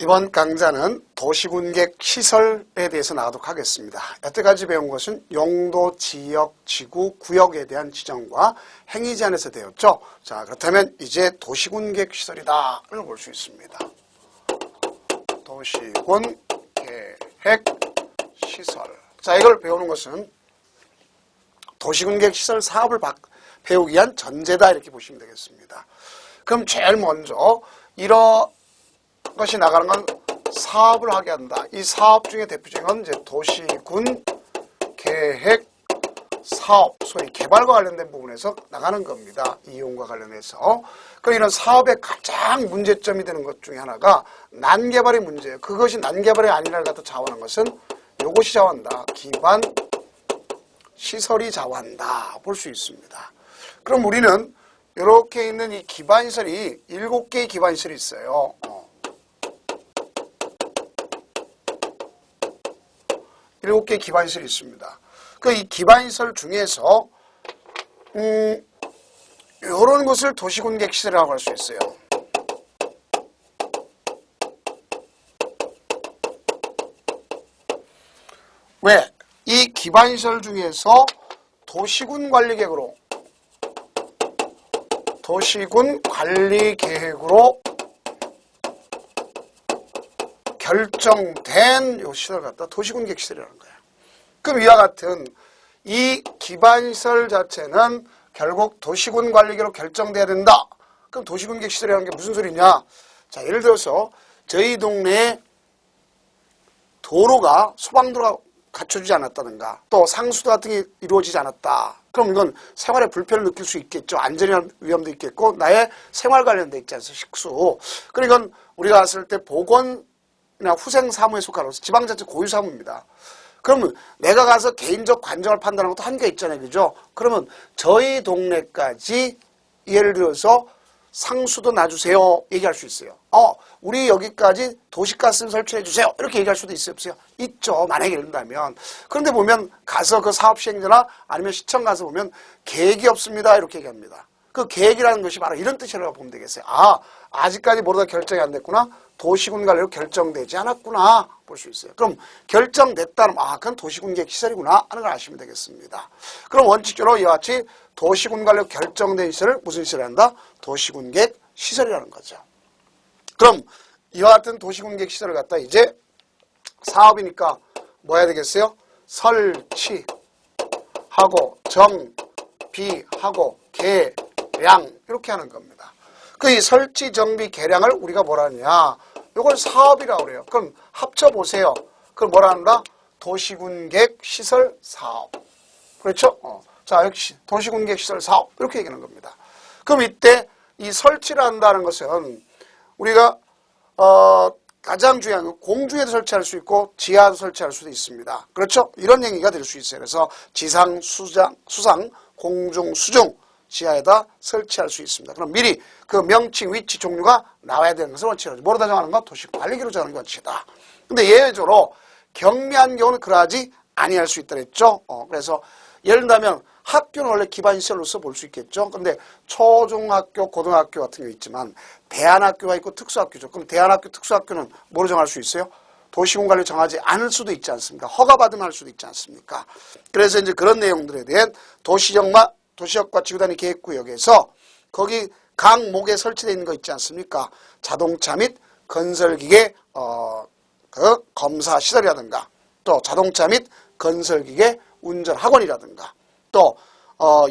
이번 강좌는 도시군객 시설에 대해서 나가도록 하겠습니다. 여태까지 배운 것은 용도, 지역, 지구, 구역에 대한 지정과 행위 제한에서 되었죠. 자, 그렇다면 이제 도시군객 시설이다 를 볼 수 있습니다. 도시군 계획 시설. 자, 이걸 배우는 것은 도시군객 시설 사업을 배우기 위한 전제다 이렇게 보시면 되겠습니다. 그럼 제일 먼저 이런 것이 나가는 건 사업을 하게 한다. 이 사업 중에 대표적인 건 이제 도시군 계획 사업, 소위 개발과 관련된 부분에서 나가는 겁니다. 이용과 관련해서. 그럼 이런 사업의 가장 문제점이 되는 것 중에 하나가 난개발의 문제예요. 그것이 난개발이 아니라를 갖다 좌우하는 것은 이것이 좌우한다. 기반 시설이 좌우한다. 볼 수 있습니다. 그럼 우리는 이렇게 있는 이 기반시설이 7개의 기반시설이 있어요. 7개의 기반시설이 있습니다. 그 이 기반시설 중에서 이런 것을 도시군객 시설이라고 할 수 있어요. 왜? 이 기반시설 중에서 도시군 관리계획으로 결정된 요 시설 갖다 도시군객 시설이라는 거예요. 그럼 이와 같은 이 기반시설 자체는 결국 도시군 관리계로 결정돼야 된다. 그럼 도시군객 시설이라는 게 무슨 소리냐? 자, 예를 들어서 저희 동네에 도로가 소방도로가 갖춰지지 않았다든가 또 상수도 같은 게 이루어지지 않았다. 그럼 이건 생활에 불편을 느낄 수 있겠죠. 안전이나 위험도 있겠고 나의 생활 관련돼 있지 않습니까? 식수. 그러니까 우리가 갔을 때 보건이나 후생사무에 속하는 지방자치 고유사무입니다. 그러면 내가 가서 개인적 관정을 판단하는 것도 한계가 있잖아요. 그죠? 그러면 저희 동네까지 예를 들어서 상수도 놔주세요. 얘기할 수 있어요. 우리 여기까지 도시가스를 설치해 주세요. 이렇게 얘기할 수도 있어요. 없어요? 있죠. 만약에 이런다면. 그런데 보면 가서 그 사업 시행자나 아니면 시청 가서 보면 계획이 없습니다. 이렇게 얘기합니다. 그 계획이라는 것이 바로 이런 뜻이라고 보면 되겠어요. 아직까지 모두 다 결정이 안 됐구나. 도시군 관리로 결정되지 않았구나. 볼 수 있어요. 그럼 결정됐다면 그건 도시군객 시설이구나 하는 걸 아시면 되겠습니다. 그럼 원칙적으로 이와 같이 도시군 관리로 결정된 시설을 무슨 시설을 한다? 도시군객 시설이라는 거죠. 그럼 이와 같은 도시군객 시설을 갖다 이제 사업이니까 뭐 해야 되겠어요? 설치하고 정비하고 개량 이렇게 하는 겁니다. 그 이 설치, 정비, 개량을 우리가 뭐라 하냐? 이걸 사업이라고 그래요. 그럼 합쳐보세요. 그럼 뭐라 한다? 도시군객 시설 사업. 그렇죠? 자, 역시 도시군객 시설 사업 이렇게 얘기하는 겁니다. 그럼 이때 이 설치를 한다는 것은 우리가 가장 중요한 건 공중에도 설치할 수 있고 지하도 설치할 수도 있습니다. 그렇죠? 이런 얘기가 될 수 있어요. 그래서 지상, 수상, 공중, 수중 지하에다 설치할 수 있습니다. 그럼 미리 그 명칭, 위치, 종류가 나와야 되는 것을 원칙이라고. 뭐로다 정하는 건 도시관리계로 정하는 게 원칙이다. 근데 예외적으로 경미한 경우는 그러하지 아니할 수 있다 그랬죠. 그래서 예를 들면 학교는 원래 기반시설로서 볼 수 있겠죠. 근데 초중학교, 고등학교 같은 게 있지만 대안학교가 있고 특수학교죠. 그럼 대안학교, 특수학교는 뭐로 정할 수 있어요? 도시군 관리 정하지 않을 수도 있지 않습니까? 허가받으면 할 수도 있지 않습니까? 그래서 이제 그런 내용들에 대한 도시역과 지구단위 계획구역에서 거기 각 목에 설치되어 있는 거 있지 않습니까? 자동차 및 건설기계 그 검사 시설이라든가 또 자동차 및 건설기계 운전 학원이라든가 또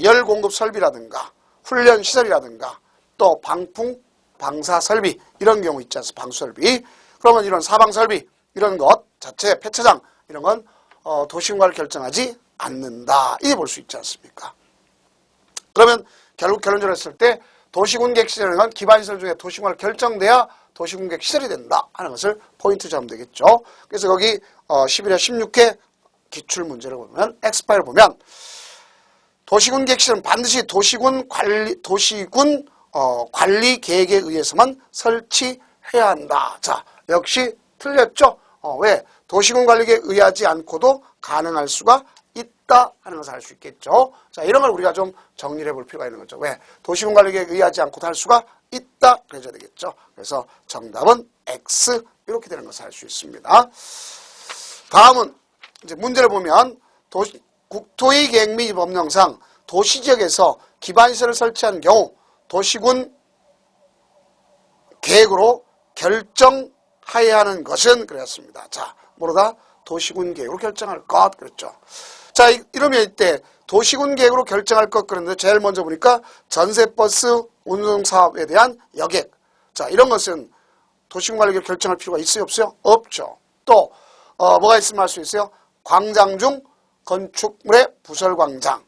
열 공급 설비라든가 훈련 시설이라든가 또 방사 설비 이런 경우 있지 않습니까? 방수 설비. 그러면 이런 사방 설비 이런 것 자체 폐차장 이런 건 도시군관을 결정하지 않는다. 이렇게 볼 수 있지 않습니까? 그러면 결국 결론적으로 했을 때 도시군객 시설이라는 건 기반시설 중에 도시군관을 결정돼야 도시군객 시설이 된다 하는 것을 포인트 잡으면 되겠죠. 그래서 거기 11회 16회 기출문제를 보면 X파일을 보면 도시군객 시설은 반드시 도시군 관리 계획에 의해서만 설치해야 한다. 자, 역시 틀렸죠? 왜? 도시군 관리계획에 의하지 않고도 가능할 수가 있다 하는 것을 알 수 있겠죠. 자, 이런 걸 우리가 좀 정리를 해볼 필요가 있는 거죠. 왜? 도시군 관리계획에 의하지 않고도 할 수가 있다. 그래줘야 되겠죠. 그래서 정답은 X 이렇게 되는 것을 알 수 있습니다. 다음은 이제 문제를 보면 국토의 계획 및 법령상 도시지역에서 기반시설을 설치한 경우 도시군 계획으로 결정하여야 하는 것은 그랬습니다. 자, 뭐로다? 도시군 계획으로 결정할 것 그랬죠. 자, 이러면 이때 도시군 계획으로 결정할 것 그런데 제일 먼저 보니까 전세버스 운송 사업에 대한 여객. 자, 이런 것은 도시군 관리계획 결정할 필요가 있어요, 없어요? 없죠. 또 뭐가 있으면 할 수 있어요? 광장 중 건축물의 부설 광장.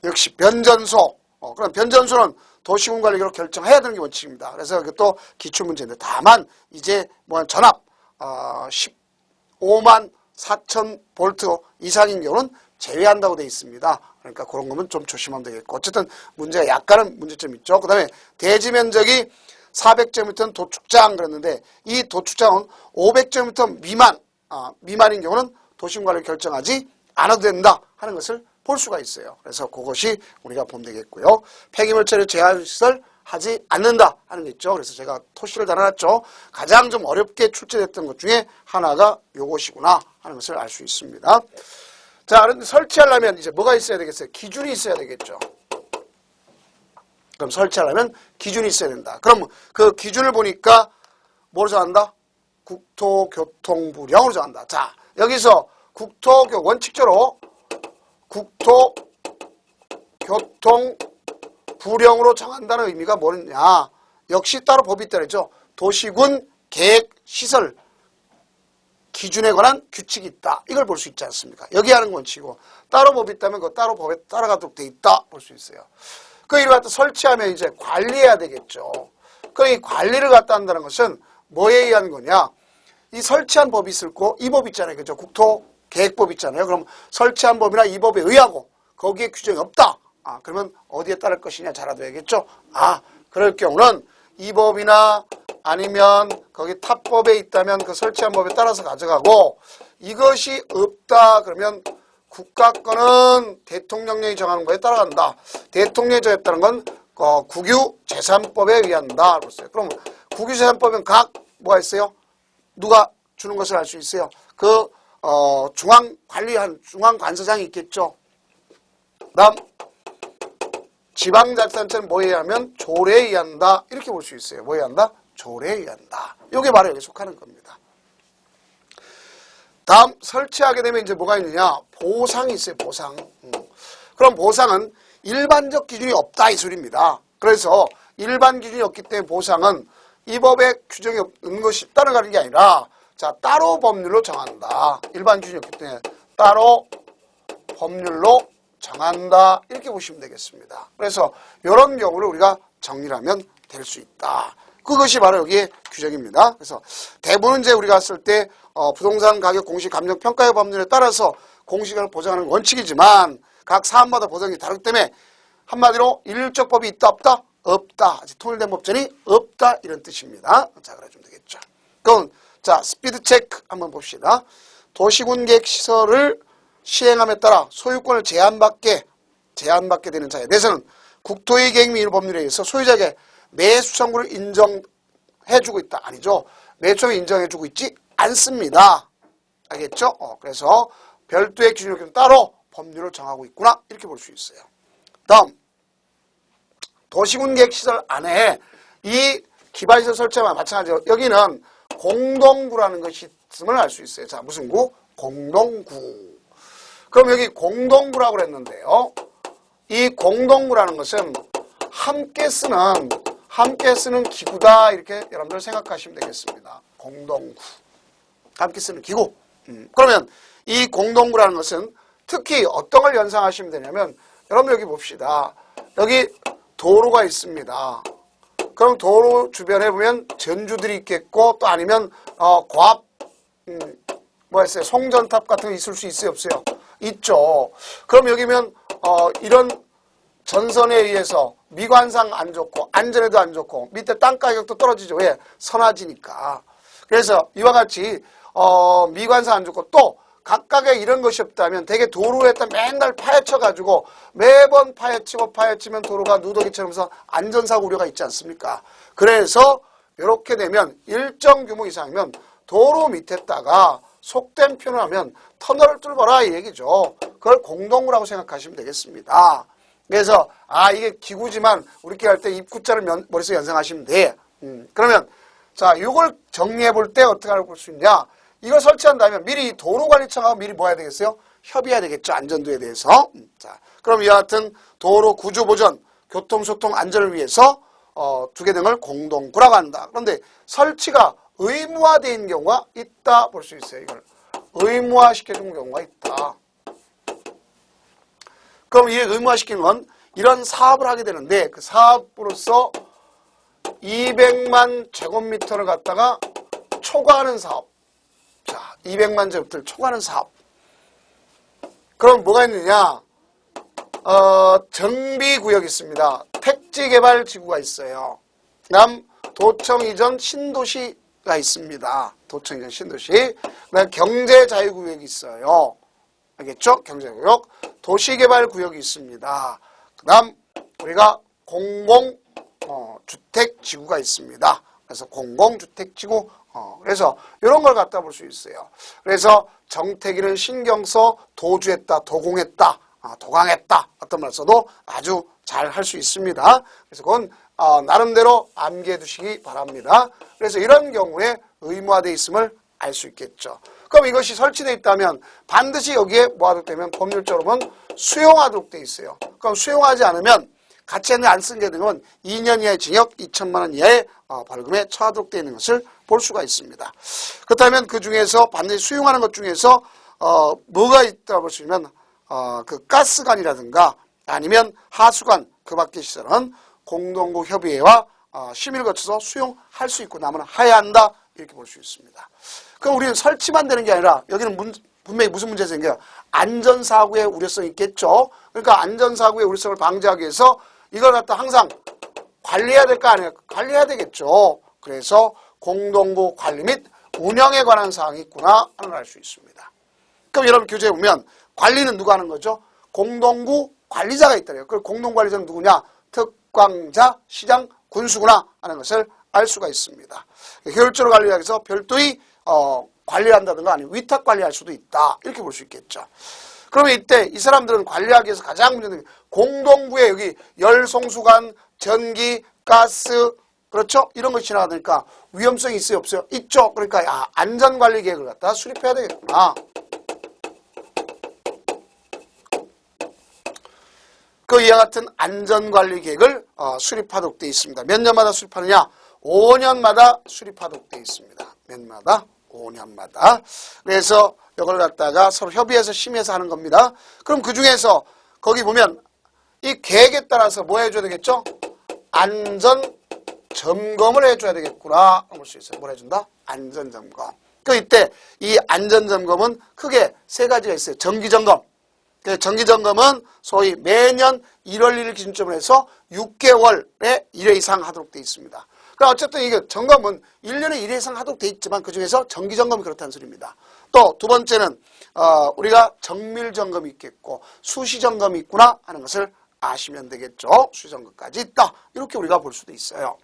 역시 변전소. 그럼 변전소는 도시군 관리계획으로 결정해야 되는 게 원칙입니다. 그래서 이것도 기출문제인데 다만 이제 뭐 전압 15만 4천 볼트 이상인 경우는 제외한다고 되어 있습니다. 그러니까 그런 거면 좀 조심하면 되겠고 어쨌든 문제가 약간은 문제점이 있죠. 그 다음에 대지 면적이 400제곱미터는 도축장 그랬는데 이 도축장은 500제곱미터 미만인 경우는 도시군 관리를 결정하지 않아도 된다 하는 것을 볼 수가 있어요. 그래서 그것이 우리가 보면 되겠고요. 폐기물 처리 제한시설 하지 않는다 하는 게 있죠. 그래서 제가 토시를 달아놨죠. 가장 좀 어렵게 출제됐던 것 중에 하나가 요것이구나 하는 것을 알 수 있습니다. 자, 그런데 설치하려면 이제 뭐가 있어야 되겠어요? 기준이 있어야 되겠죠. 그럼 설치하려면 기준이 있어야 된다. 그럼 그 기준을 보니까 뭐로 정한다? 국토교통부령으로 정한다. 자, 여기서 원칙적으로 국토교통부령으로 정한다는 의미가 뭐냐? 역시 따로 법이 있다죠. 도시군 계획시설 기준에 관한 규칙이 있다. 이걸 볼 수 있지 않습니까? 여기 하는 원칙이고 따로 법이 있다면 그 따로 법에 따라가도록 돼 있다. 볼 수 있어요. 그 이를 갖다 설치하면 이제 관리해야 되겠죠. 그 이 관리를 갖다 한다는 것은 뭐에 의한 거냐? 이 설치한 법이 있을 거, 이 법 있잖아요. 그죠? 국토계획법 있잖아요. 그럼 설치한 법이나 이 법에 의하고 거기에 규정이 없다. 그러면 어디에 따를 것이냐 잘 알아둬야겠죠. 그럴 경우는 이 법이나 아니면 거기 탑법에 있다면 그 설치한 법에 따라서 가져가고 이것이 없다 그러면 국가권은 대통령령이 정하는 거에 따라간다. 대통령이 정했다는 건 국유재산법에 의한다. 그럼 국유재산법은 각 뭐가 있어요? 누가 주는 것을 알 수 있어요? 그 중앙관리한 중앙관서장이 있겠죠. 다음 지방자치단체는 뭐에 의하면 조례에 의한다. 이렇게 볼 수 있어요. 뭐에 의한다? 조례에 의한다. 이게 바로 여기 속하는 겁니다. 다음 설치하게 되면 이제 뭐가 있느냐? 보상이 있어요. 보상. 그럼 보상은 일반적 기준이 없다 이 소리입니다. 그래서 일반 기준이 없기 때문에 보상은 이 법에 규정이 없는 것이 따라가는 게 아니라 자 따로 법률로 정한다. 일반 기준이 없기 때문에 따로 법률로 정한다. 이렇게 보시면 되겠습니다. 그래서 이런 경우를 우리가 정리를 하면 될 수 있다. 그것이 바로 여기에 규정입니다. 그래서 대부분 이제 우리가 쓸 때 부동산 가격 공시 감정 평가의 법률에 따라서 공시가를 보장하는 원칙이지만 각 사안마다 보장이 다르기 때문에 한마디로 일률적 법이 있다 없다? 없다. 아직 통일된 법전이 없다 이런 뜻입니다. 자, 그래주면 되겠죠. 그럼 자 스피드 체크 한번 봅시다. 도시군 계획 시설을 시행함에 따라 소유권을 제한받게 되는 자에 대해서는 국토의 계획 및 법률에 의해서 소유자에게 매수 청구를 인정해주고 있다. 아니죠. 매수 청구 인정해주고 있지 않습니다. 알겠죠? 그래서 별도의 기준을 따로 법률을 정하고 있구나. 이렇게 볼 수 있어요. 다음 도시군 계획 시설 안에 이 기반시설 설치와 마찬가지로 여기는 공동구라는 것이 있음을 알 수 있어요. 자, 무슨 구? 공동구. 그럼 여기 공동구라고 그랬는데요. 이 공동구라는 것은 함께 쓰는 기구다. 이렇게 여러분들 생각하시면 되겠습니다. 공동구. 함께 쓰는 기구. 그러면 이 공동구라는 것은 특히 어떤 걸 연상하시면 되냐면 여러분 여기 봅시다. 여기 도로가 있습니다. 그럼 도로 주변에 보면 전주들이 있겠고 또 아니면 고압 뭐였어요? 송전탑 같은 거 있을 수 있어요? 없어요? 있죠. 그럼 여기면 이런 전선에 의해서 미관상 안 좋고 안전에도 안 좋고 밑에 땅 가격도 떨어지죠. 왜? 선화지니까. 그래서 이와 같이 미관상 안 좋고 또 각각의 이런 것이 없다면 되게 도로에다 맨날 파헤쳐가지고 매번 파헤치면 도로가 누더기처럼 해서 안전사고 우려가 있지 않습니까? 그래서 이렇게 되면 일정 규모 이상이면 도로 밑에다가 속된 표현을 하면 터널을 뚫어라 이 얘기죠. 그걸 공동구라고 생각하시면 되겠습니다. 그래서 이게 기구지만 우리끼리 할 때 입구자를 머릿속에 연상하시면 돼. 그러면 자 이걸 정리해 볼 때 어떻게 볼 수 있냐. 이걸 설치한다면 미리 도로관리청하고 미리 뭐 해야 되겠어요? 협의해야 되겠죠. 안전도에 대해서. 자, 그럼 이와 같은 도로 구조 보전, 교통소통 안전을 위해서 두 개 등을 공동구라고 한다. 그런데 설치가 의무화되어 있는 경우가 있다 볼 수 있어요. 이걸 의무화시켜준 경우가 있다. 그럼 이 의무화시키는 건 이런 사업을 하게 되는데 그 사업으로서 200만 제곱미터를 갖다가 초과하는 사업. 자, 200만 제곱미터를 초과하는 사업. 그럼 뭐가 있느냐? 정비구역이 있습니다. 택지개발지구가 있어요. 그다음 도청 이전 신도시가 있습니다. 도청 이전 신도시. 그다음 경제자유구역이 있어요. 알겠죠? 경제구역. 도시개발구역이 있습니다. 그다음 우리가 공공주택지구가 있습니다. 그래서 공공주택지구. 그래서 이런 걸 갖다 볼 수 있어요. 그래서 정태기는 신경써 도주했다, 도공했다, 도강했다. 어떤 말 써도 아주 잘 할 수 있습니다. 그래서 그건 나름대로 암기해 두시기 바랍니다. 그래서 이런 경우에 의무화되어 있음을 알 수 있겠죠. 그럼 이것이 설치되어 있다면 반드시 여기에 뭐 하도록 되면 법률적으로 보면 수용하도록 되어 있어요. 그럼 수용하지 않으면 같이 안 쓴 게 되면 2년 이하의 징역, 2천만 원 이하의 벌금에 처하도록 되어 있는 것을 볼 수가 있습니다. 그렇다면 그 중에서 반드시 수용하는 것 중에서 뭐가 있다 볼 수 있으면 그 가스관이라든가 아니면 하수관 그 밖의 시설은 공동구 협의회와 심의를 거쳐서 수용할 수 있고 남은 해야 한다 이렇게 볼 수 있습니다. 그럼 우리는 설치만 되는 게 아니라 여기는 분명히 무슨 문제가 생겨요? 안전사고의 우려성이 있겠죠. 그러니까 안전사고의 우려성을 방지하기 위해서 이걸 갖다 항상 관리해야 될까 아니야? 관리해야 되겠죠. 그래서 공동구 관리 및 운영에 관한 사항이 있구나 하는 걸 알 수 있습니다. 그럼 여러분 교재에 보면 관리는 누가 하는 거죠? 공동구 관리자가 있다래요. 그 공동관리자는 누구냐? 특광자, 시장, 군수구나 하는 것을 알 수가 있습니다. 효율적으로 관리하기 위해서 별도의 관리를 한다든가 아니면 위탁 관리할 수도 있다. 이렇게 볼 수 있겠죠. 그러면 이때 이 사람들은 관리하기 위해서 가장 문제는 공동구에 여기 열송수관, 전기, 가스 그렇죠? 이런 것이 지나가니까 위험성이 있어요? 없어요? 있죠? 그러니까 안전관리 계획을 갖다 수립해야 되겠구나. 그 이와 같은 안전관리 계획을 수립하도록 되어 있습니다. 몇 년마다 수립하느냐? 5년마다 수립하도록 되어 있습니다. 몇 년마다? 5년마다. 그래서 이걸 갖다가 서로 협의해서 심의해서 하는 겁니다. 그럼 그 중에서 거기 보면 이 계획에 따라서 뭐 해줘야 되겠죠? 안전 점검을 해줘야 되겠구나. 볼 수 있어요. 뭘 해준다? 안전점검. 그 이때 이 안전점검은 크게 세 가지가 있어요. 정기점검. 정기점검은 소위 매년 1월 1일 기준점으로 해서 6개월에 1회 이상 하도록 되어 있습니다. 그러니까 어쨌든 이게 점검은 1년에 1회 이상 하도록 되어 있지만 그 중에서 정기점검이 그렇다는 소리입니다. 또 두 번째는 우리가 정밀점검이 있겠고 수시점검이 있구나 하는 것을 아시면 되겠죠. 수시점검까지 있다. 이렇게 우리가 볼 수도 있어요.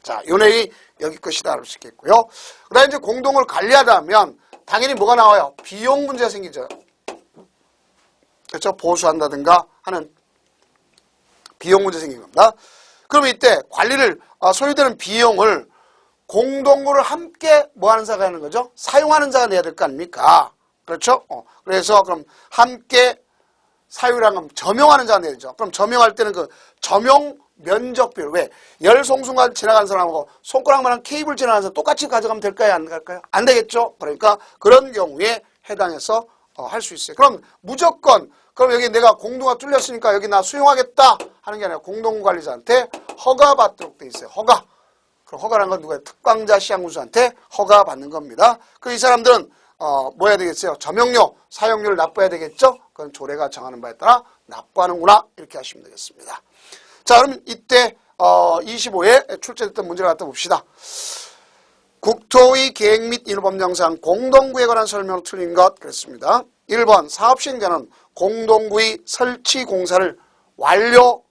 자, 요 내용이 여기 것이다 알 수 있겠고요. 그 다음에 이제 공동을 관리하다 하면 당연히 뭐가 나와요? 비용 문제가 생기죠. 그렇죠? 보수한다든가 하는 비용 문제 생긴 겁니다. 그러면 이때 관리를 소요되는 비용을 공동구를 함께 뭐 하는 자가 하는 거죠? 사용하는 자가 내야 될 거 아닙니까? 그렇죠? 그래서 그럼 함께 사유라는 건 점용하는 자가 내야 되죠. 그럼 점용할 때는 그 점용 면적별 왜 열송수관 지나가는 사람하고 손가락만한 케이블 지나가는 사람 똑같이 가져가면 될까요? 안 갈까요? 안 되겠죠? 그러니까 그런 경우에 해당해서 할 수 있어요. 그럼 무조건 그럼 여기 내가 공동가 뚫렸으니까 여기 나 수용하겠다 하는 게 아니라 공동관리자한테 허가받도록 돼 있어요. 허가. 그럼 허가라는 건 누구예요? 특광자 시장군수한테 허가받는 겁니다. 그 이 사람들은 뭐 해야 되겠어요? 점용료, 사용료를 납부해야 되겠죠? 그건 조례가 정하는 바에 따라 납부하는구나 이렇게 하시면 되겠습니다. 자, 그럼 이때 25에 출제됐던 문제를 갖다 봅시다. 국토의 계획 및 일법령상 공동구에 관한 설명을 틀린 것 그랬습니다. 1번 사업 시행자는 공동구의 설치 공사를 완료한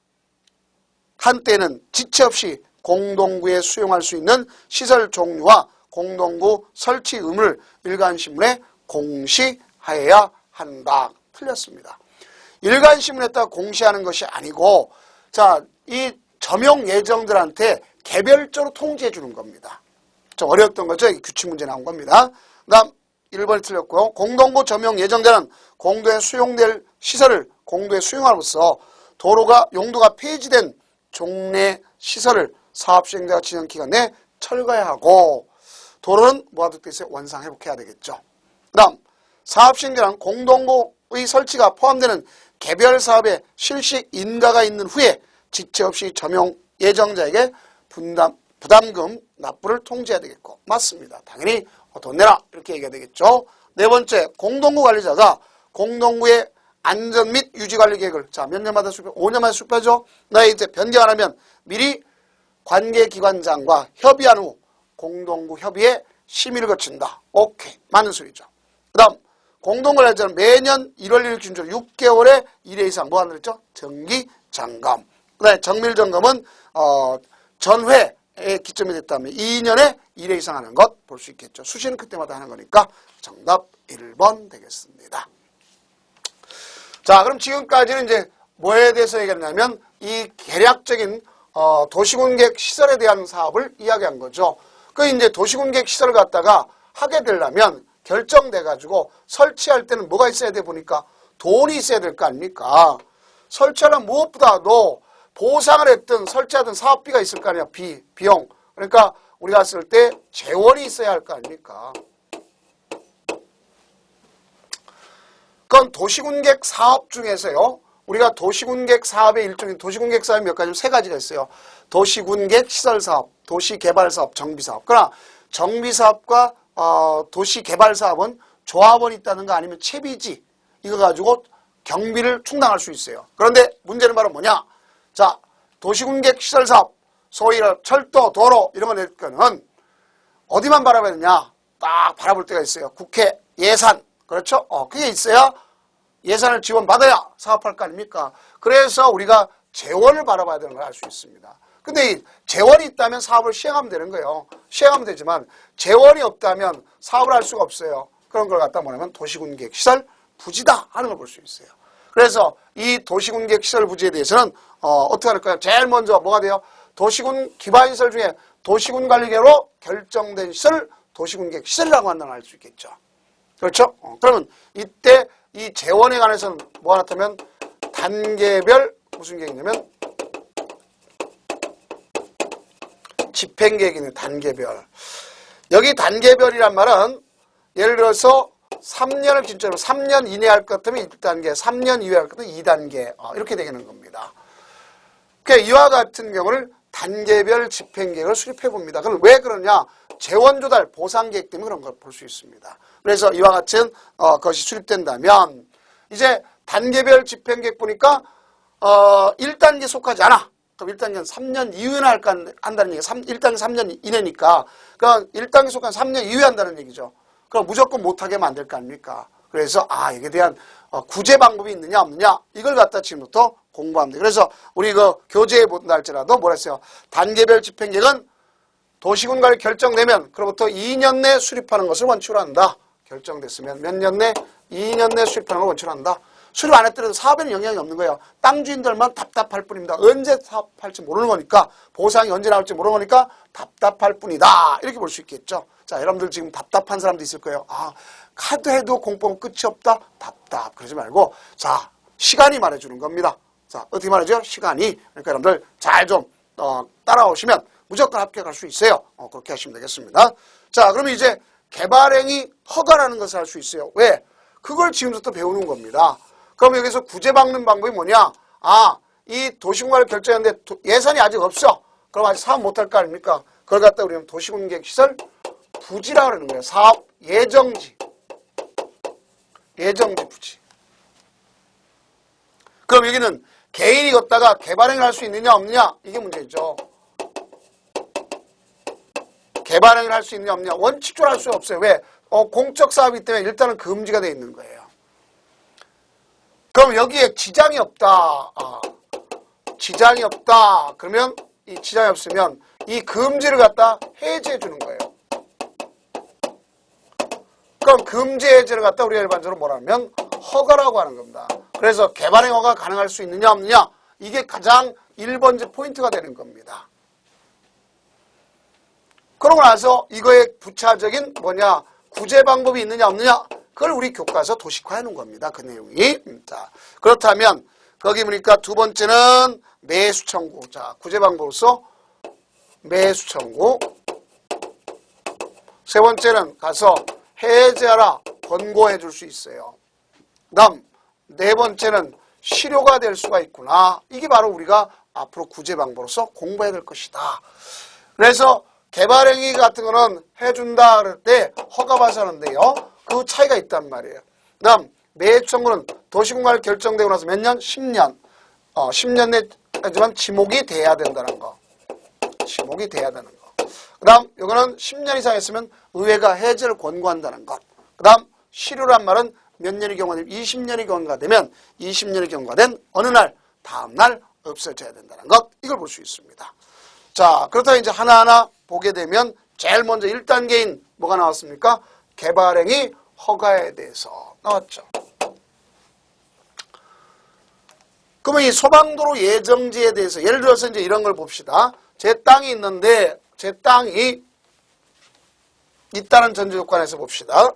때는 지체 없이 공동구에 수용할 수 있는 시설 종류와 공동구 설치 의무를 일간신문에 공시하여야 한다. 틀렸습니다. 일간신문에다가 공시하는 것이 아니고, 자, 이 점용 예정들한테 개별적으로 통지해 주는 겁니다. 좀 어려웠던 거죠? 규칙 문제 나온 겁니다. 그 다음 1번이 틀렸고요. 공동구 점용 예정자는 공도에 수용될 시설을 공도에 수용함으로써 도로가 용도가 폐지된 종래 시설을 사업 시행자가 지정 기간 내에 철거해야 하고, 도로는 뭐가 되어 있어요? 원상 회복해야 되겠죠. 그 다음 사업 시행자는 공동구의 설치가 포함되는 개별 사업에 실시 인가가 있는 후에 지체 없이 점용 예정자에게 부담금 납부를 통지해야 되겠고, 맞습니다. 당연히 돈 내라 이렇게 얘기해야 되겠죠. 네 번째, 공동구 관리자가 공동구의 안전 및 유지 관리 계획을 자 몇 년마다 수립? 5년마다 수립하죠. 나에 이제 변경 안 하면 미리 관계기관장과 협의한 후 공동구 협의에 심의를 거친다. 오케이, 맞는 소리죠. 그 다음 공동구 관리자는 매년 1월 1일 기준으로 6개월에 1회 이상 뭐 하는 거죠? 정기 점검. 그 다음에 정밀 점검은 전회에 기점이 됐다면 2년에 1회 이상 하는 것 볼 수 있겠죠. 수시는 그때마다 하는 거니까 정답 1번 되겠습니다. 자, 그럼 지금까지는 이제 뭐에 대해서 얘기했냐면 이 개략적인 도시군객 시설에 대한 사업을 이야기한 거죠. 그 이제 도시군객 시설을 갖다가 하게 되려면 결정돼 가지고 설치할 때는 뭐가 있어야 돼 보니까 돈이 있어야 될 거 아닙니까? 설치하려면 무엇보다도 보상을 했든 설치하든 사업비가 있을 거 아니야. 비용. 그러니까 우리가 쓸 때 재원이 있어야 할 거 아닙니까? 그건 도시군객 사업 중에서요. 우리가 도시군객 사업의 일종인 도시군객 사업이 몇 가지, 세 가지가 있어요. 도시군객 시설사업, 도시개발사업, 정비사업. 그러나 정비사업과 도시개발사업은 조합원이 있다든가 아니면 채비지 이거 가지고 경비를 충당할 수 있어요. 그런데 문제는 바로 뭐냐? 자, 도시군객 시설사업, 소위 철도, 도로 이런 거 낼 거는 어디만 바라봐야 되냐? 딱 바라볼 때가 있어요. 국회 예산. 그렇죠? 그게 있어야 예산을 지원받아야 사업할 거 아닙니까? 그래서 우리가 재원을 바라봐야 되는 걸 알 수 있습니다. 근데 이 재원이 있다면 사업을 시행하면 되는 거예요. 시행하면 되지만 재원이 없다면 사업을 할 수가 없어요. 그런 걸 갖다 뭐냐면 도시군객 시설 부지다 하는 걸 볼 수 있어요. 그래서 이 도시군객 시설 부지에 대해서는 어떻게 할까요? 제일 먼저 뭐가 돼요? 도시군 기반시설 중에 도시군관리계로 결정된 시설 도시군객 시설이라고 한다는 걸 알 수 있겠죠. 그렇죠? 그러면 이때 이 재원에 관해서는 뭐가 나타나면 단계별 무슨 계획이냐면 집행계획이네. 단계별. 여기 단계별이란 말은 예를 들어서 3년을 기준으로 3년 이내에 할 것 같으면 1단계, 3년 이후에 할 것 같으면 2단계 이렇게 되는 겁니다. 그러니까 이와 같은 경우를 단계별 집행계획을 수립해 봅니다. 그럼 왜 그러냐? 재원 조달, 보상 계획 때문에 그런 걸 볼 수 있습니다. 그래서 이와 같은 것이 수립된다면 이제 단계별 집행계획 보니까 1단계 속하지 않아. 그럼 1단계는 3년 이후에나 한다는 얘기가 1단계 3년 이내니까 그러니까 1단계 속한 3년 이후에 한다는 얘기죠. 그럼 무조건 못하게 만들 거 아닙니까? 그래서 이게 대한 구제 방법이 있느냐 없느냐 이걸 갖다 지금부터 공부하면 돼요. 그래서 우리 그 교재에 본다 할지라도 뭐라 했어요? 단계별 집행계획은 도시군관리 결정되면 그로부터 2년 내 수립하는 것을 원칙으로 한다. 결정됐으면 몇 년 내? 2년 내 수립하는 걸 원칙으로 한다. 수립 안 했더라도 사업에는 영향이 없는 거예요. 땅 주인들만 답답할 뿐입니다. 언제 사업할지 모르는 거니까 보상이 언제 나올지 모르는 거니까 답답할 뿐이다. 이렇게 볼 수 있겠죠. 자, 여러분들 지금 답답한 사람도 있을 거예요. 카드 해도 공법은 끝이 없다. 답답. 그러지 말고 자, 시간이 말해주는 겁니다. 자, 어떻게 말하죠? 시간이. 그러니까 여러분들 잘 좀 따라오시면 무조건 합격할 수 있어요. 그렇게 하시면 되겠습니다. 자, 그러면 이제 개발행위 허가라는 것을 알 수 있어요. 왜? 그걸 지금부터 배우는 겁니다. 그럼 여기서 구제 막는 방법이 뭐냐? 이 도시군관리 결정했는데 예산이 아직 없어. 그럼 아직 사업 못할 거 아닙니까? 그걸 갖다 우리는 도시군객 시설 부지라고 그러는 거예요. 사업 예정지. 예정지 부지. 그럼 여기는 개인이 걷다가 개발행위를 할 수 있느냐 없느냐? 이게 문제죠. 개발행위를 할 수 있느냐 없느냐? 원칙적으로 할 수 없어요. 왜? 공적 사업이기 때문에 일단은 금지가 되어 있는 거예요. 그럼 여기에 지장이 없다. 지장이 없다. 그러면 이 지장이 없으면 이 금지를 갖다 해제해 주는 거예요. 그럼 금지 해제를 갖다 우리가 일반적으로 뭐라면 허가라고 하는 겁니다. 그래서 개발행 허가 가능할 수 있느냐 없느냐, 이게 가장 1번째 포인트가 되는 겁니다. 그러고 나서 이거의 부차적인 뭐냐, 구제 방법이 있느냐 없느냐, 그걸 우리 교과서 도식화해 놓은 겁니다. 그 내용이. 자, 그렇다면 거기 보니까 두 번째는 매수 청구. 자, 구제 방법으로서 매수 청구. 세 번째는 가서 해제하라, 권고해 줄 수 있어요. 그다음 네 번째는 실효가 될 수가 있구나. 이게 바로 우리가 앞으로 구제 방법으로서 공부해야 될 것이다. 그래서 개발행위 같은 거는 해준다 그럴 때 허가받아서 하는데요. 그 차이가 있단 말이에요. 그다음 매입청구는 도시공간 결정되고 나서 몇 년? 10년. 10년 내지만 지목이 돼야 된다는 거. 지목이 돼야 되는 거. 그다음 이거는 10년 이상 했으면 의회가 해제를 권고한다는 것. 그다음 실효란 말은 몇 년이 경과되면 20년이 경과되면 20년이 경과된 어느 날 다음 날 없어져야 된다는 것. 이걸 볼 수 있습니다. 자, 그렇다면 이제 하나하나 보게 되면 제일 먼저 1단계인 뭐가 나왔습니까? 개발행위 허가에 대해서 나왔죠. 그러면 이 소방도로 예정지에 대해서 예를 들어서 이제 이런 걸 봅시다. 제 땅이 있는데 제 땅이 있다는 전제조건에서 봅시다.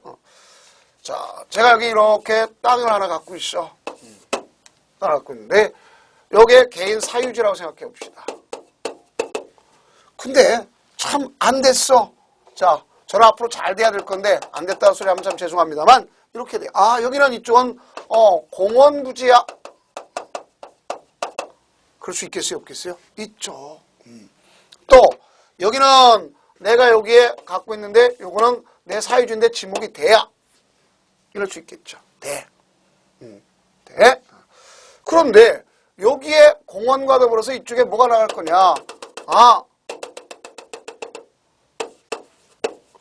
자, 제가 여기 이렇게 땅을 하나 갖고 있어. 땅을 갖고 있는데 요게 개인 사유지라고 생각해 봅시다. 근데 참 안 됐어. 자, 저는 앞으로 잘 돼야 될 건데 안 됐다는 소리 하면 참 죄송합니다만 이렇게 돼. 아, 여기는 이쪽은 공원 부지야. 그럴 수 있겠어요, 없겠어요? 있죠. 또 여기는 내가 여기에 갖고 있는데 요거는 내 사유지인데 지목이 돼야. 이럴 수 있겠죠. 돼. 돼. 그런데 여기에 공원과 더불어서 이쪽에 뭐가 나갈 거냐. 아,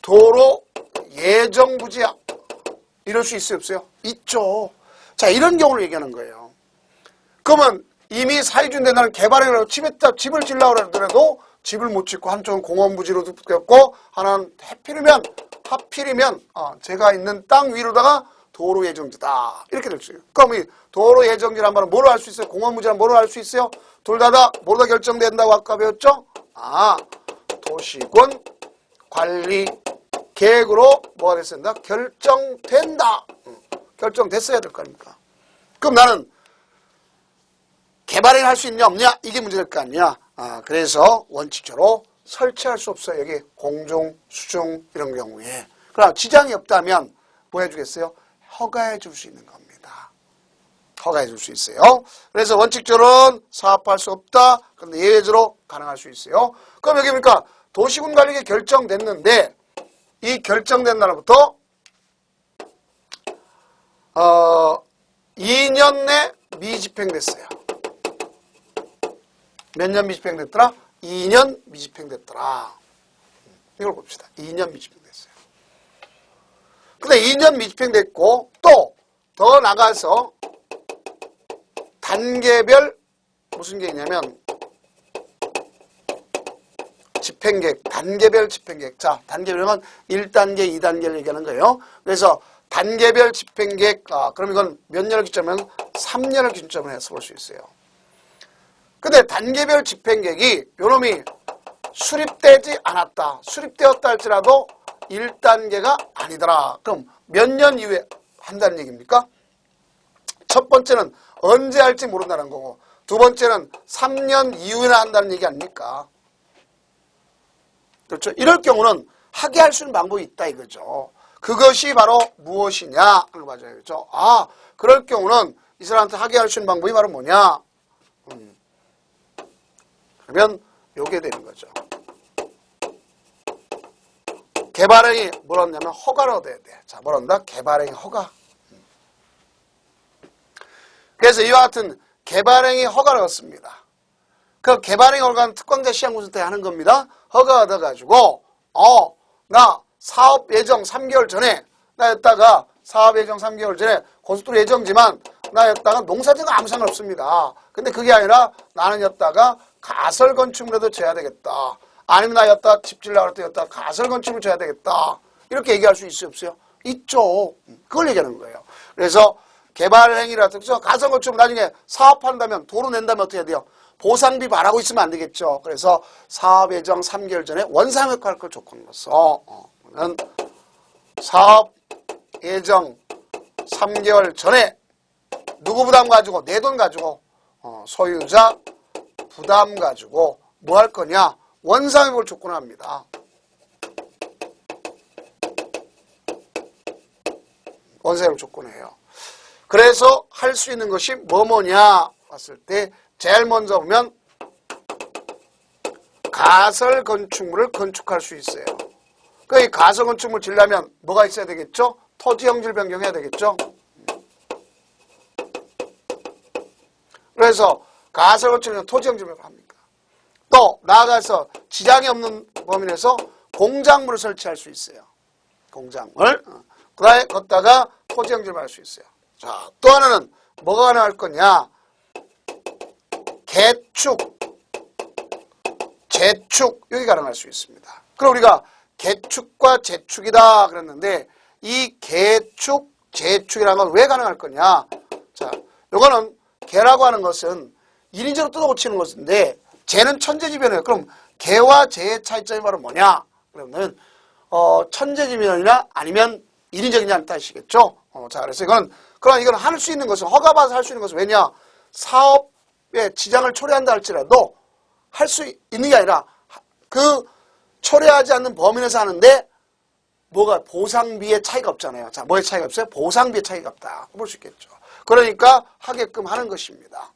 도로 예정부지야. 이럴 수 있어요, 없어요? 있죠. 자, 이런 경우를 얘기하는 거예요. 그러면 이미 사유지인데 나는 개발행위라고 집을 지으려고 하더라도 집을 못 짓고 한쪽은 공원부지로 덮고 하나는 하필이면 제가 있는 땅 위로다가 도로 예정지다. 이렇게 될 수 있어요. 그럼 이 도로 예정지란 말은 뭐로 할 수 있어요? 공원부지란 뭐로 할 수 있어요? 둘 다 뭐로 결정된다고 아까 배웠죠? 도시군 관리 계획으로 뭐가 됐습니다? 결정된다. 결정됐어야 될 거 아닙니까? 그럼 나는 개발행위 할 수 있냐 없냐? 이게 문제될 거 아니냐? 그래서 원칙적으로 설치할 수 없어요. 여기 공중, 수중 이런 경우에. 그러나 지장이 없다면 뭐 해주겠어요? 허가해 줄 수 있는 겁니다. 허가해 줄 수 있어요. 그래서 원칙적으로는 사업할 수 없다. 그런데 예외적으로 가능할 수 있어요. 그럼 여기 보니까 도시군 관리계 결정됐는데 이 결정된 날부터 2년 내 미집행됐어요. 몇 년 미집행됐더라? 2년 미집행됐더라. 이걸 봅시다. 2년 미집행됐어요. 근데 2년 미집행됐고 또 더 나가서 단계별 무슨 게 있냐면 집행계획, 단계별 집행계획. 자, 단계별은 1단계, 2단계를 얘기하는 거예요. 그래서 단계별 집행계획, 그럼 이건 몇 년을 기점으로 3년을 기점으로 해서 볼 수 있어요. 근데 단계별 집행계획이 요놈이 수립되지 않았다. 수립되었다 할지라도 1단계가 아니더라. 그럼 몇 년 이후에 한다는 얘기입니까? 첫 번째는 언제 할지 모른다는 거고 두 번째는 3년 이후에나 한다는 얘기 아닙니까? 그렇죠? 이럴 경우는 하게 할 수 있는 방법이 있다 이거죠. 그것이 바로 무엇이냐 하는 거 맞아요. 그렇죠? 그럴 경우는 이 사람한테 하게 할 수 있는 방법이 바로 뭐냐? 그러면 요게 되는 거죠. 개발행위 뭐라 하냐면 허가를 얻어야 돼. 자, 뭐라 한다? 개발행위 허가. 그래서 이와 같은 개발행위 허가를 얻습니다. 그 개발행위 허가는 특광자 시행공사 때 하는 겁니다. 허가 얻어가지고 나 사업 예정 3개월 전에 나였다가 사업 예정 3개월 전에 고속도로 예정지만 나였다가 농사지가 아무 상관없습니다. 근데 그게 아니라 나는 였다가 가설 건축물에도 져야 되겠다. 아니면 나 여기다 집 질려고 할 때 여기다 가설건축을 줘야 되겠다. 이렇게 얘기할 수 있어요, 없어요? 있죠. 그걸 얘기하는 거예요. 그래서 개발행위라든지 가설건축 나중에 사업한다면 도로 낸다면 어떻게 해야 돼요? 보상비 바라고 있으면 안 되겠죠. 그래서 사업 예정 3개월 전에 원상효과할 걸 조건으로서 사업 예정 3개월 전에 누구 부담 가지고 내 돈 가지고 소유자 부담 가지고 뭐 할 거냐? 원상효과를 조건합니다. 원상효과를 조건해요. 그래서 할 수 있는 것이 뭐냐 봤을 때 제일 먼저 보면 가설 건축물을 건축할 수 있어요. 그 이 가설 건축물 지려면 뭐가 있어야 되겠죠? 토지 형질 변경해야 되겠죠? 그래서 가설 건축물은 토지 형질 변경합니까? 또 나아가서 지장이 없는 범위 내에서 공작물을 설치할 수 있어요. 공작물. 그 다음에 걷다가 토지 형질을 할 수 있어요. 자, 또 하나는 뭐가 가능할 거냐? 개축, 재축, 여기 가능할 수 있습니다. 그럼 우리가 개축과 재축이다 그랬는데 이 개축, 재축이라는 건 왜 가능할 거냐? 자, 요거는 개라고 하는 것은 인위적으로 뜯어고치는 것인데 재는 천재지변이에요. 그럼 개와 재의 차이점이 바로 뭐냐? 그러면 천재지변이나 아니면 인위적이냐는 뜻이겠죠. 자, 그래서 이건 할 수 있는 것은 허가받아서 할 수 있는 것은 왜냐? 사업에 지장을 초래한다 할지라도 할 수 있는 게 아니라 그 초래하지 않는 범위 내에서 하는데 뭐가 보상비의 차이가 없잖아요. 자, 뭐의 차이가 없어요? 보상비의 차이가 없다. 볼 수 있겠죠. 그러니까 하게끔 하는 것입니다.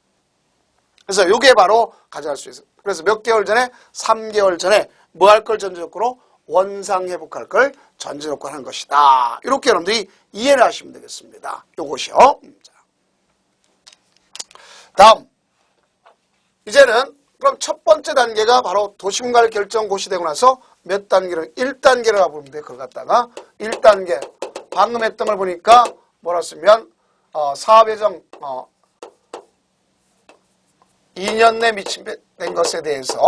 그래서 이게 바로 가져갈 수 있어요. 그래서 몇 개월 전에 3개월 전에 뭐 할 걸 전제조건으로 원상회복할 걸 전제조건 하는 것이다. 이렇게 여러분들이 이해를 하시면 되겠습니다. 요것이요. 자. 다음 이제는 그럼 첫 번째 단계가 바로 도시군갈 결정 고시되고 나서 몇 단계를 1단계를 가보면 돼. 그걸 갖다가 1단계 방금 했던 걸 보니까 뭐라 쓰면 사업예정 2년 내 미침된 것에 대해서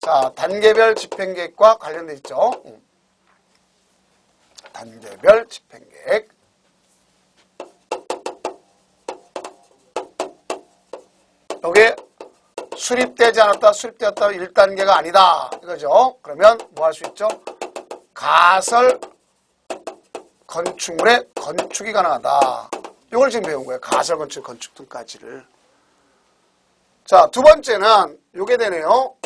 자 단계별 집행계획과 관련돼 있죠. 단계별 집행계획. 여기에 수립되지 않았다, 수립되었다 1단계가 아니다. 이거죠. 그러면 뭐 할 수 있죠? 가설 건축물의 건축이 가능하다. 이걸 지금 배운 거예요. 가설 건축, 건축 등까지를. 자, 두 번째는 요게 되네요.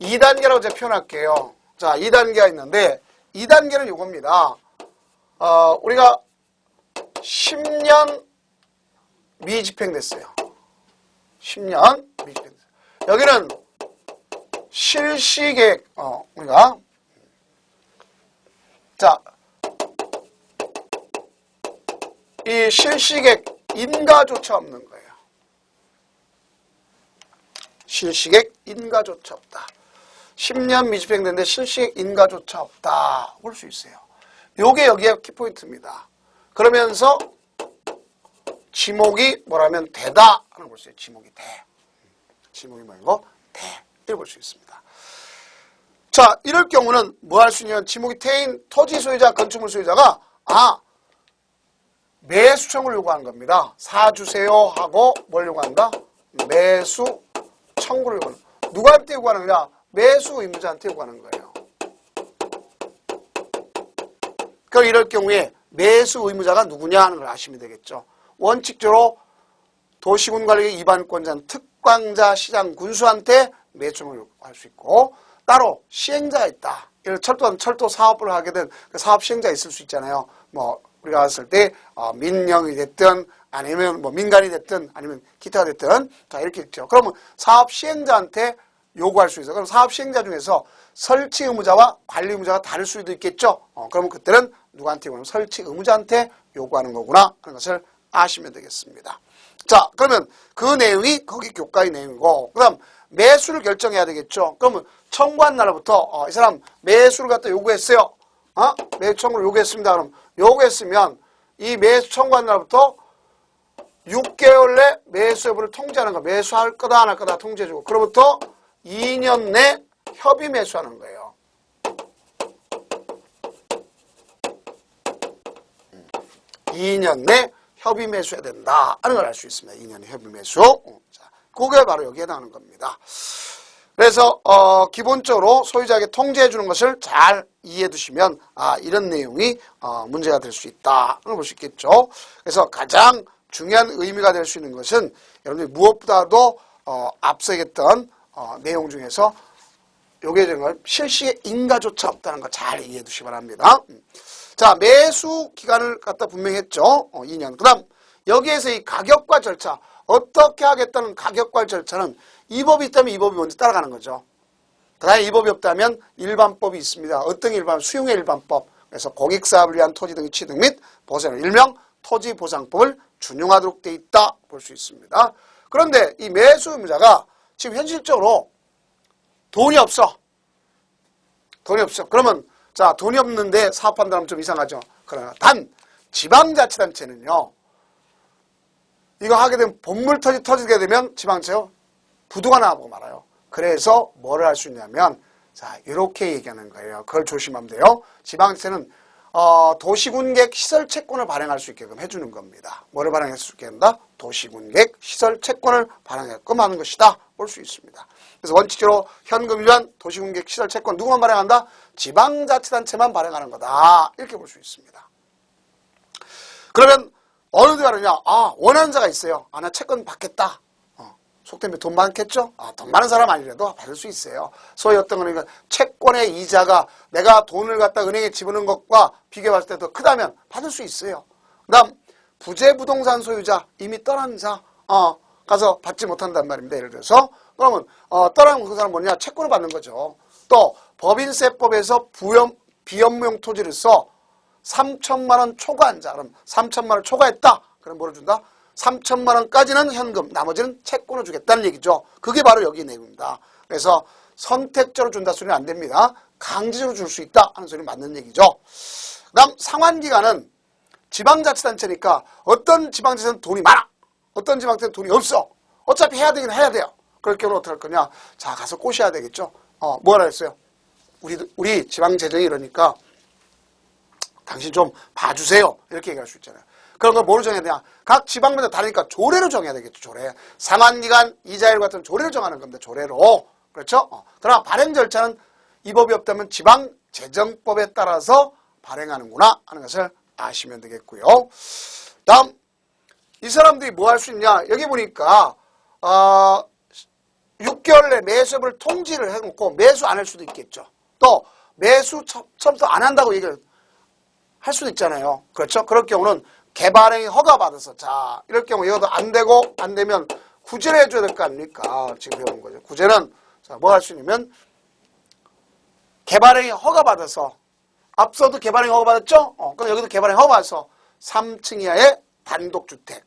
2단계라고 제가 표현할게요. 자, 2단계가 있는데 2단계는 요겁니다. 우리가 10년 미집행됐어요. 10년 미집행됐어요. 여기는 실시계획, 우리가 자, 이 실시계획 인가조차 없는 거예요. 실시계획 인가조차 없다. 10년 미집행됐는데 실시계획 인가조차 없다. 볼 수 있어요. 요게 여기에 키포인트입니다. 그러면서 지목이 뭐라면 대다 하는 걸 볼 수 있어요. 지목이 대. 지목이 뭐고? 대. 이걸 볼 수 있습니다. 자, 이럴 경우는 뭐 할 수 있냐면 지목이 태인 토지 소유자, 건축물 소유자가 매수 청구를 요구하는 겁니다. 사주세요 하고 뭘 요구한다? 매수 청구를 요구하는 거예요. 누구한테 요구하는 거냐? 매수 의무자한테 요구하는 거예요. 그럼 이럴 경우에 매수 의무자가 누구냐 하는 걸 아시면 되겠죠. 원칙적으로 도시군관리 위반권자는 특광자, 시장, 군수한테 매수 청구를 요구할 수 있고 따로 시행자가 있다. 예를 들어 철도 사업을 하게 된 그 사업 시행자 있을 수 있잖아요. 뭐 우리가 봤을 때 민영이 됐든 아니면 뭐 민간이 됐든 아니면 기타가 됐든 자 이렇게 있죠. 그러면 사업 시행자한테 요구할 수 있어요. 그럼 사업 시행자 중에서 설치 의무자와 관리 의무자가 다를 수도 있겠죠. 그러면 그때는 누구한테 요구하면 설치 의무자한테 요구하는 거구나 하는 것을 아시면 되겠습니다. 자, 그러면 그 내용이 거기 교과의 내용이고 그 다음 매수를 결정해야 되겠죠. 그러면 청구한 날부터 이 사람 매수를 갖다 요구했어요. 매수 청구를 요구했습니다. 그럼 요구했으면 이 매수 청구한 날부터 6개월 내 매수 여부를 통지하는 거. 매수할 거다 안 할 거다 통지해주고 그로부터 2년 내 협의 매수하는 거예요. 2년 내 협의 매수해야 된다 하는 걸 알 수 있습니다. 2년의 협의 매수. 자, 그게 바로 여기에 해당하는 겁니다. 그래서 기본적으로 소유자에게 통지해 주는 것을 잘 이해해 두시면 이런 내용이 문제가 될 수 있다 하는 걸 볼 수 있겠죠. 그래서 가장 중요한 의미가 될 수 있는 것은 여러분들이 무엇보다도 앞서 얘기했던 내용 중에서 요게 되는 걸 실시의 인가조차 없다는 걸 잘 이해해 두시기 바랍니다. 자, 매수 기간을 갖다 분명히 했죠. 2년. 그 다음 여기에서 이 가격과 절차, 어떻게 하겠다는 가격과 절차는 이 법이 있다면 이 법이 먼저 따라가는 거죠. 다만 이 법이 없다면 일반법이 있습니다. 어떤 일반? 수용의 일반법. 그래서 공익사업을 위한 토지 등의 취득 및 보상을 일명 토지보상법을 준용하도록 돼 있다 볼 수 있습니다. 그런데 이 매수 의무자가 지금 현실적으로 돈이 없어. 돈이 없어. 그러면 자, 돈이 없는데 사업한다면 좀 이상하죠. 그러나 단 지방자치단체는요. 이거 하게 되면 본물터지 터지게 되면 지방자치요. 부도가 나고 말아요. 그래서 뭐를 할 수 있냐면 자, 이렇게 얘기하는 거예요. 그걸 조심하면 돼요. 지방자치는 도시군객 시설 채권을 발행할 수 있게끔 해주는 겁니다. 뭐를 발행할 수 있게 한다? 도시군객 시설 채권을 발행하게끔 하는 것이다. 볼 수 있습니다. 그래서 원칙적으로 현금 위한 도시군객 시설 채권 누구만 발행한다? 지방자치단체만 발행하는 거다. 이렇게 볼 수 있습니다. 그러면 어느 데 가느냐? 원하는 자가 있어요. 나 채권 받겠다. 속된 돈 많겠죠? 돈 많은 사람 아니라도 받을 수 있어요. 소위 어떤 거니까 채권의 이자가 내가 돈을 갖다 은행에 집어넣은 것과 비교했을 때 더 크다면 받을 수 있어요. 그 다음 부재 부동산 소유자 이미 떠난 자 가서 받지 못한단 말입니다. 예를 들어서 그러면 떠나는 그 사람은 뭐냐? 채권을 받는 거죠. 또 법인세법에서 비업무용 토지를 써 3천만 원 초과한 자, 그럼 3천만 원 초과했다. 그럼 뭐를 준다? 3천만 원까지는 현금, 나머지는 채권을 주겠다는 얘기죠. 그게 바로 여기 내용입니다. 그래서 선택적으로 준다 소리는 안 됩니다. 강제적으로 줄 수 있다 하는 소리는 맞는 얘기죠. 그 다음 상환기간은 지방자치단체니까 어떤 지방자치는 돈이 많아. 어떤 지방자치는 돈이 없어. 어차피 해야 되긴 해야 돼요. 그럴 경우는 어떻게 할 거냐. 자, 가서 꼬셔야 되겠죠. 뭐라 했어요? 우리 지방재정이 이러니까 당신 좀 봐주세요. 이렇게 얘기할 수 있잖아요. 그런 걸 뭐로 정해야 되냐. 각 지방마다 다르니까 조례로 정해야 되겠죠. 조례. 상환기간, 이자율 같은 조례를 정하는 겁니다. 조례로. 그렇죠? 그러나 발행 절차는 이 법이 없다면 지방재정법에 따라서 발행하는구나 하는 것을 아시면 되겠고요. 다음 이 사람들이 뭐 할 수 있냐. 여기 보니까 6개월 내 매수업을 통지를 해놓고 매수 안 할 수도 있겠죠. 또 매수 처음부터 안 한다고 얘기를 할 수도 있잖아요. 그렇죠? 그럴 경우는 개발행위 허가받아서 자 이럴 경우 이것도 안 되고 안 되면 구제를 해줘야 될 거 아닙니까? 지금 배운 거죠. 구제는 자, 뭐 할 수 있냐면 개발행위 허가받아서 앞서도 개발행위 허가받았죠? 그럼 여기도 개발행위 허가받아서 3층 이하의 단독주택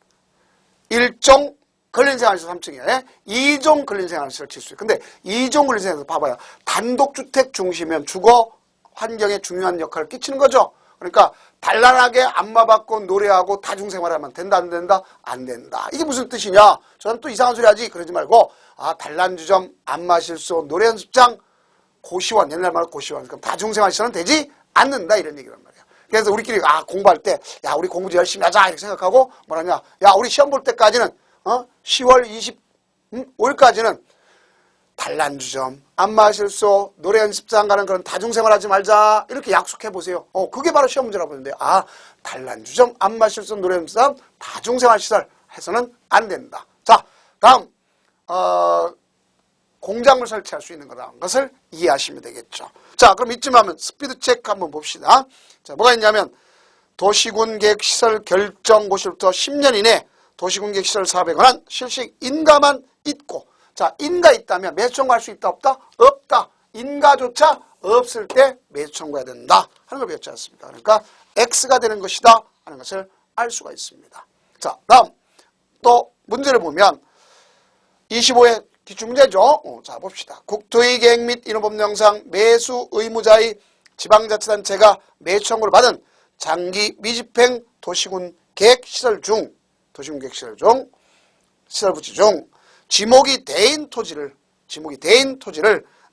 1종 근린생활시설 3층 이하에 2종 근린생활시설 칠 수 있어요. 근데 2종 근린생활시설 봐봐요. 단독주택 중심이면 주거 환경에 중요한 역할을 끼치는 거죠. 그러니까 단란하게 안마받고 노래하고 다중생활하면 된다 안 된다? 안 된다. 이게 무슨 뜻이냐? 저는 또 이상한 소리 하지. 그러지 말고 단란주점, 안마실소, 노래연습장, 고시원, 옛날 말로 고시원. 그럼 다중생활시설은 되지 않는다 이런 얘기란 말이에요. 그래서 우리끼리 공부할 때 야 우리 공부 좀 열심히 하자 이렇게 생각하고 뭐라냐? 야 우리 시험 볼 때까지는 10월 25일까지는 단란주점, 안마실소, 노래연습장 가는 그런 다중생활하지 말자 이렇게 약속해보세요. 그게 바로 시험 문제라고 보는데 단란주점, 안마실소, 노래연습장, 다중생활시설 해서는 안 된다. 자, 다음 공장을 설치할 수 있는 거라는 것을 이해하시면 되겠죠. 자, 그럼 이쯤 하면 스피드 체크 한번 봅시다. 자, 뭐가 있냐면 도시군계획시설 결정고시로부터 10년 이내 도시군계획시설 사업에 관한 실시 인가만 있고 자, 인가 있다면 매수 청구할 수 있다 없다? 없다. 인가조차 없을 때 매수 청구해야 된다 하는 걸 배웠지 않습니까? 그러니까 X가 되는 것이다 하는 것을 알 수가 있습니다. 자, 다음 또 문제를 보면 25회 기출문제죠. 자, 봅시다. 국토의 계획 및 인허법령상 매수 의무자의 지방자치단체가 매수 청구를 받은 장기 미집행 도시군 계획시설 중 시설부지 중 지목이 대인 토지를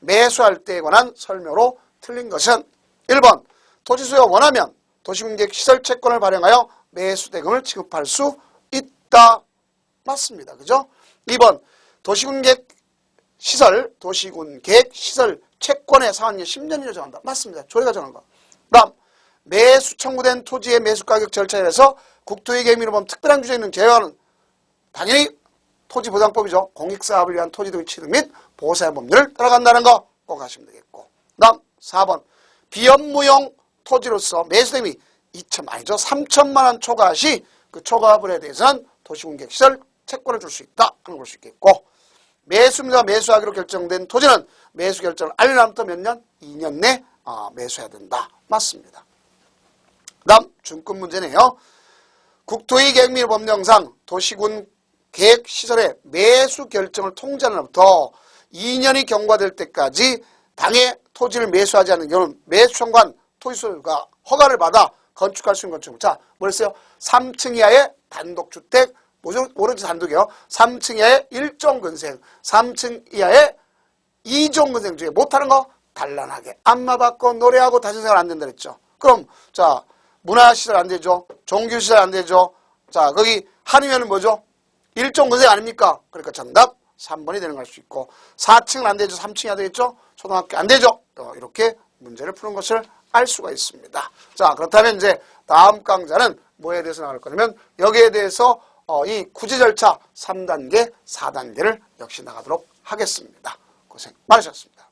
매수할 때에 관한 설명으로 틀린 것은 1번 토지 소유가 원하면 도시군계획 시설 채권을 발행하여 매수 대금을 지급할 수 있다. 맞습니다. 그죠? 2번 도시군계획 시설 채권의 상한기 10년이라 정한다. 맞습니다. 조례가 정한 거. 다음 매수 청구된 토지의 매수가격 절차에 대해서 국토위계획 범 특별한 규정에 있는 제외하는 당연히 토지보장법이죠. 공익사업을 위한 토지 등의 취득 및 보호사의 법률을 따라간다는 거 꼭 하시면 되겠고. 다음 4번 비업무용 토지로서 매수대금이 3천만 원 초과 시 그 초과분에 대해서는 도시군계획시설 채권을 줄 수 있다 하는 걸 수 있겠고, 매수입니다. 매수하기로 결정된 토지는 매수 결정을 알린 다음부터 몇 년? 2년 내 매수해야 된다. 맞습니다. 다음 중급 문제네요. 국토위계획 법령상 도시군 계획시설의 매수 결정을 통지하는 날부터 2년이 경과될 때까지 당해 토지를 매수하지 않는 경우는 매수 청구한 토지소유가 허가를 받아 건축할 수 있는 건축물. 자, 뭐랬어요? 3층 이하의 단독주택, 오로지 단독이요. 3층 이하의 1종 근생, 3층 이하의 2종 근생 중에 못하는 거 단란하게 안마 받고 노래하고 다신생활 안 된다 그랬죠. 그럼 자 문화시설 안 되죠. 종교시설 안 되죠. 자 거기 한이면은 뭐죠? 1종 근생 아닙니까? 그러니까 정답 3번이 되는 걸 수 있고, 4층은 안 되죠. 3층이 안 되겠죠. 초등학교 안 되죠. 이렇게 문제를 푸는 것을 알 수가 있습니다. 자 그렇다면 이제 다음 강좌는 뭐에 대해서 나갈 거냐면 여기에 대해서 이 구제 절차 3단계, 4단계를 역시 나가도록 하겠습니다. 고생 많으셨습니다.